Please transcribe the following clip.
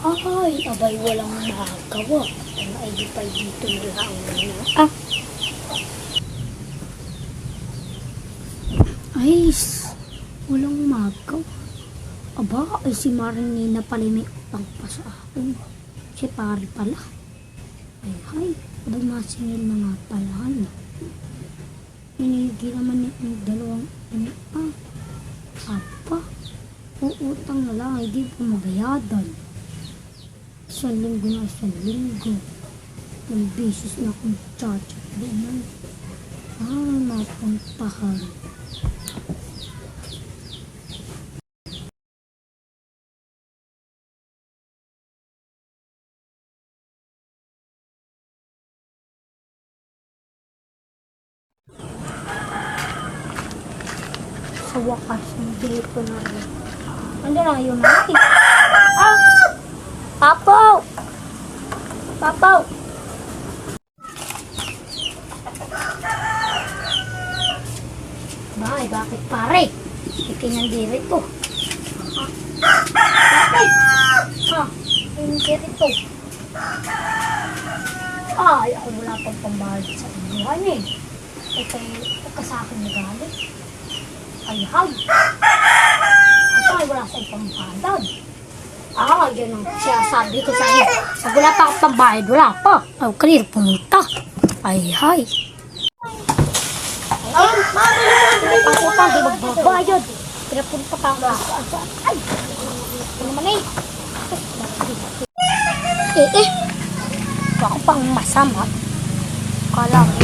Ay, abay walang magawa. Ang ID pa dito na lang na. Ay, walang magawa. Aba, ay si Marinina pala may utang pa sa akin. Si pare pala. Ay, abay masingil na nga pala. Hinigi naman yung dalawang Aba, uutang na lang, hindi po mabayadan. Isang linggo na isang linggo. May beses na akong chat-chat doon. Napuntahan. Sa wakas, dito na rin. Andiyan na yun natin. Papaw! Papaw! Bay, bakit pare? Ikinang dito. Bakit? Ikinang dito. Ay, ako wala pang pambayad sa inyuhan eh. Ito sa akin nagalit. Ay, ay, wala sa pambayad. Yun ang sabi ko sa iyo. Pag wala pa akong pambayad, wala pa. Ay, kanina pumunta. Ay. Ako pa, di magbabayad. Pinapunta pa ako. Ay, ito naman eh. Ako pang masama. Kala ko.